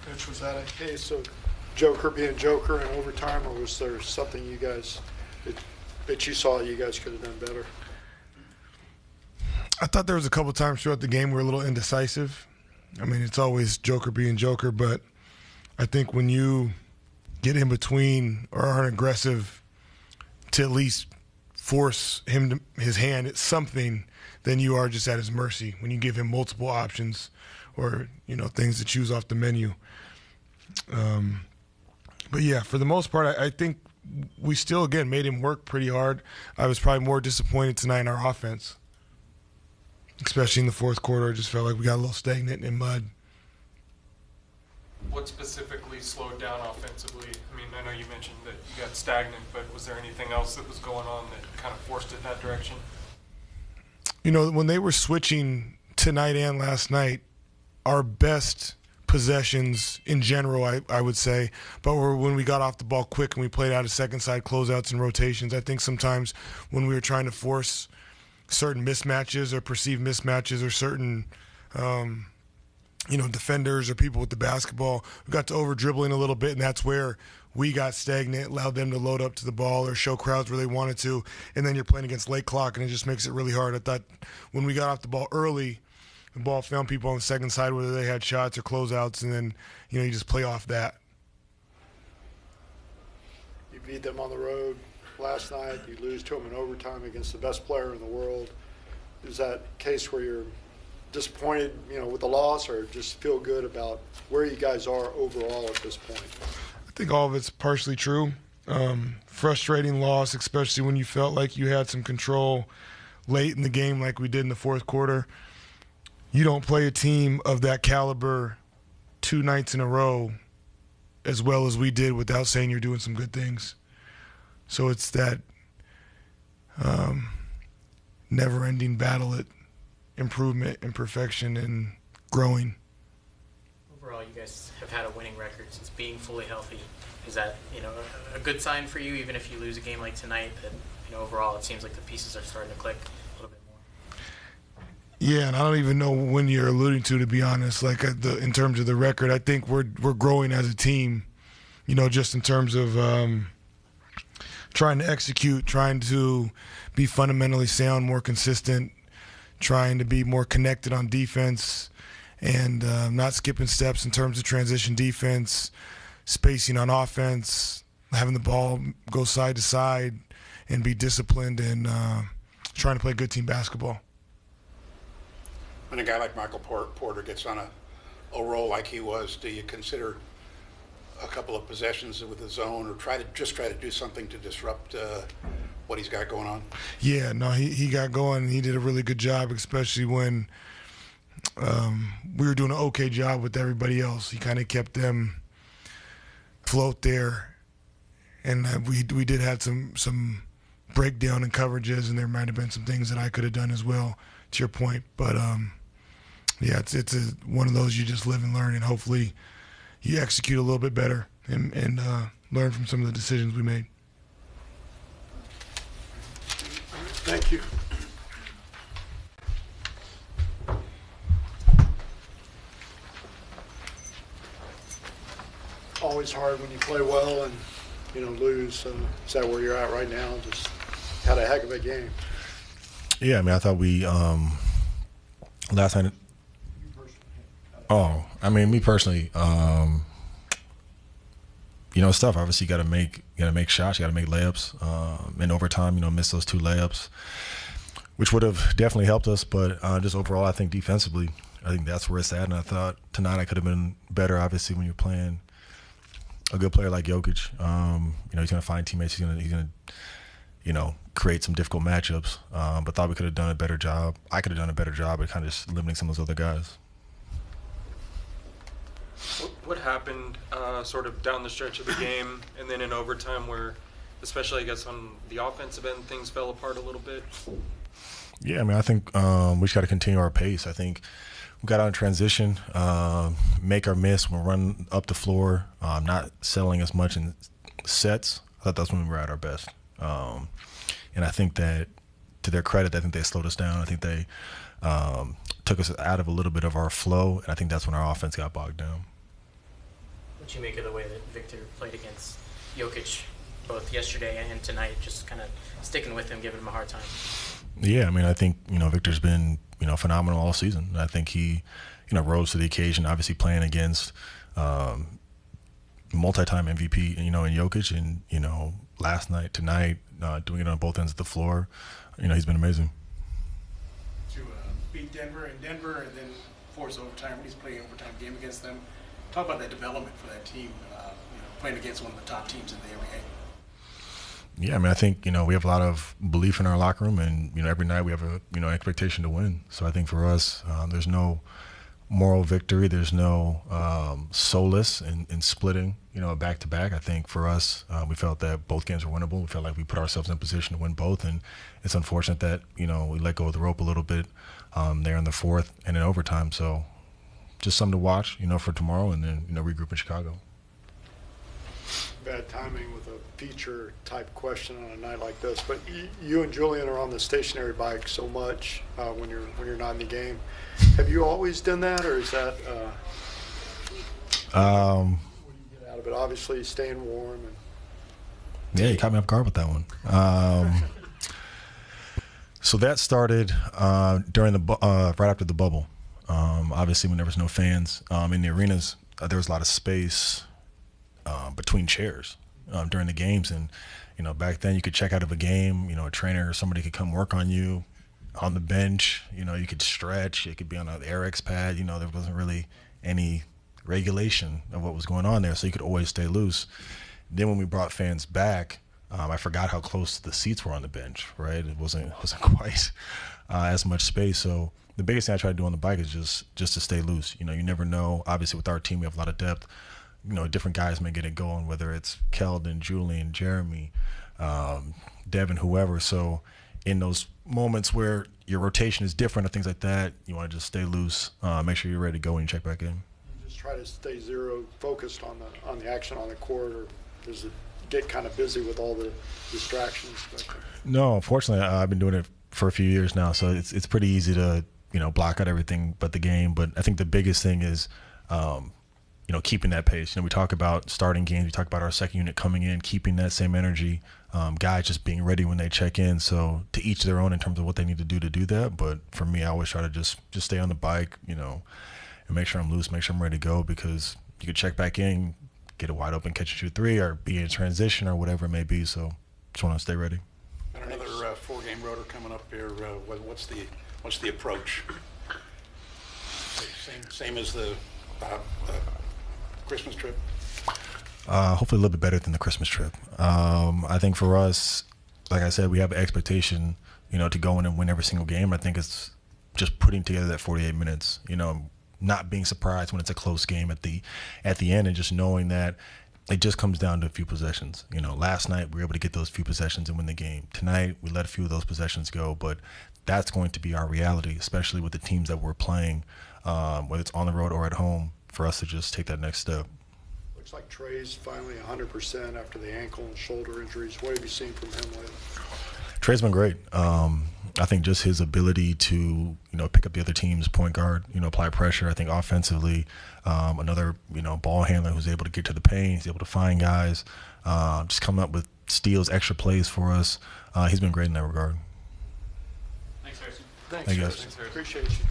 Mitch, was that a case of Joker being Joker in overtime, or was there something you guys that you saw you guys could have done better? I thought there was a couple times throughout the game we were a little indecisive. I mean, it's always Joker being Joker, but I think when you get in between or aren't aggressive to at least force his hand at something, then you are just at his mercy when you give him multiple options or, things to choose off the menu. But yeah, for the most part, I think we still, again, made him work pretty hard. I was probably more disappointed tonight in our offense, especially in the fourth quarter. I just felt like we got a little stagnant in mud. What specifically slowed down offensively? I mean, I know you mentioned that you got stagnant, but was there anything else that was going on that kind of forced it in that direction? When they were switching tonight and last night, our best possessions in general, I would say, but were when we got off the ball quick and we played out of second side closeouts and rotations. I think sometimes when we were trying to force certain mismatches or perceived mismatches or certain defenders or people with the basketball, we got to over dribbling a little bit, and that's where we got stagnant, allowed them to load up to the ball or show crowds where they wanted to, and then you're playing against late clock, and it just makes it really hard. I thought when we got off the ball early, the ball found people on the second side, whether they had shots or closeouts, and then you just play off that. You beat them on the road last night. You lose to them in overtime against the best player in the world. Is that a case where you're disappointed, with the loss, or just feel good about where you guys are overall at this point? I think all of it's partially true. Frustrating loss, especially when you felt like you had some control late in the game like we did in the fourth quarter. You don't play a team of that caliber 2 nights in a row as well as we did without saying you're doing some good things. So it's that never-ending battle at improvement and perfection and growing. Overall, you guys have had a winning record since being fully healthy. Is that, a good sign for you, even if you lose a game like tonight, that, overall it seems like the pieces are starting to click a little bit more? Yeah, and I don't even know when you're alluding to be honest, like in terms of the record. I think we're growing as a team, just in terms of trying to execute, trying to be fundamentally sound, more consistent, trying to be more connected on defense, and not skipping steps in terms of transition defense, spacing on offense, having the ball go side to side, and be disciplined and trying to play good team basketball. When a guy like Michael Porter gets on a roll like he was, do you consider a couple of possessions with the zone, or try to do something to disrupt what he's got going on? Yeah, no, he got going, and he did a really good job, especially when we were doing an okay job with everybody else. He kind of kept them afloat there, and we did have some breakdown in coverages, and there might have been some things that I could have done as well, to your point. But yeah, it's one of those you just live and learn, and hopefully you execute a little bit better and learn from some of the decisions we made. Thank you. Always hard when you play well and lose. Is that where you're at right now? Just had a heck of a game. Yeah, I mean, I thought we last night. Oh, I mean, me personally, it's tough. Obviously, you got to make shots. You got to make layups. In overtime, miss those 2 layups, which would have definitely helped us. But just overall, I think defensively, I think that's where it's at. And I thought tonight I could have been better. Obviously, when you're playing a good player like Jokic, he's going to find teammates. He's going to create some difficult matchups. But thought we could have done a better job. I could have done a better job at kind of just limiting some of those other guys. What happened sort of down the stretch of the game and then in overtime where, especially I guess on the offensive end, things fell apart a little bit? Yeah, I mean, I think we just got to continue our pace. I think we got out in transition, make our miss, we'll run up the floor, not settling as much in sets. I thought that's when we were at our best. And I think that, to their credit, I think they slowed us down. I think they took us out of a little bit of our flow, and I think that's when our offense got bogged down. What you make of the way that Victor played against Jokic both yesterday and tonight, just kind of sticking with him, giving him a hard time? Yeah, I mean, I think, Victor's been, phenomenal all season. I think he, rose to the occasion, obviously playing against multi-time MVP, in Jokic, and, last night, tonight, doing it on both ends of the floor. He's been amazing. To beat Denver and then force overtime when he's playing overtime game against them. Talk about that development for that team, playing against one of the top teams in the NBA. Yeah, I mean, I think, we have a lot of belief in our locker room, and, every night we have a, expectation to win. So I think for us, there's no moral victory. There's no solace in splitting, a back-to-back. I think for us, we felt that both games were winnable. We felt like we put ourselves in position to win both, and it's unfortunate that, we let go of the rope a little bit there in the fourth and in overtime. So just something to watch, for tomorrow, and then, regroup in Chicago. Bad timing with a feature type question on a night like this, but you and Julian are on the stationary bike so much when you're not in the game. Have you always done that, or is that what do you get out of it? Obviously, staying warm and yeah, you caught me off guard with that one. So that started during the right after the bubble. Obviously, when there was no fans in the arenas, there was a lot of space between chairs during the games, and back then you could check out of a game. A trainer or somebody could come work on you on the bench. You could stretch. It could be on an RX pad. There wasn't really any regulation of what was going on there, so you could always stay loose. Then when we brought fans back, I forgot how close the seats were on the bench. Right, it wasn't quite as much space. So the biggest thing I try to do on the bike is just to stay loose. You never know. Obviously, with our team, we have a lot of depth. Different guys may get it going, whether it's Keldon, Julian, Jeremy, Devin, whoever. So in those moments where your rotation is different or things like that, you want to just stay loose, make sure you're ready to go when you check back in. you just try to stay zero focused on the action on the court, or does it get kind of busy with all the distractions? No, unfortunately, I've been doing it for a few years now, so it's pretty easy to block out everything but the game. But I think the biggest thing is keeping that pace. We talk about starting games. We talk about our second unit coming in, keeping that same energy. Guys just being ready when they check in. So to each their own in terms of what they need to do that. But for me, I always try to just stay on the bike, and make sure I'm loose, make sure I'm ready to go, because you could check back in, get a wide open catch and shoot three, or be in transition or whatever it may be. So just want to stay ready. And another 4-game roader coming up here. What's the approach? Same as the Christmas trip? Hopefully a little bit better than the Christmas trip. I think for us, like I said, we have an expectation, to go in and win every single game. I think it's just putting together that 48 minutes, not being surprised when it's a close game at the end, and just knowing that it just comes down to a few possessions. Last night we were able to get those few possessions and win the game. Tonight we let a few of those possessions go, but that's going to be our reality, especially with the teams that we're playing, whether it's on the road or at home, for us to just take that next step. Looks like Trey's finally 100% after the ankle and shoulder injuries. What have you seen from him lately? Trey's been great. I think just his ability to, pick up the other team's point guard, apply pressure. I think offensively, another, ball handler who's able to get to the paint. He's able to find guys, just coming up with steals, extra plays for us. He's been great in that regard. Thanks, Harrison. Thanks, Thank you, guys. Harrison. Appreciate you.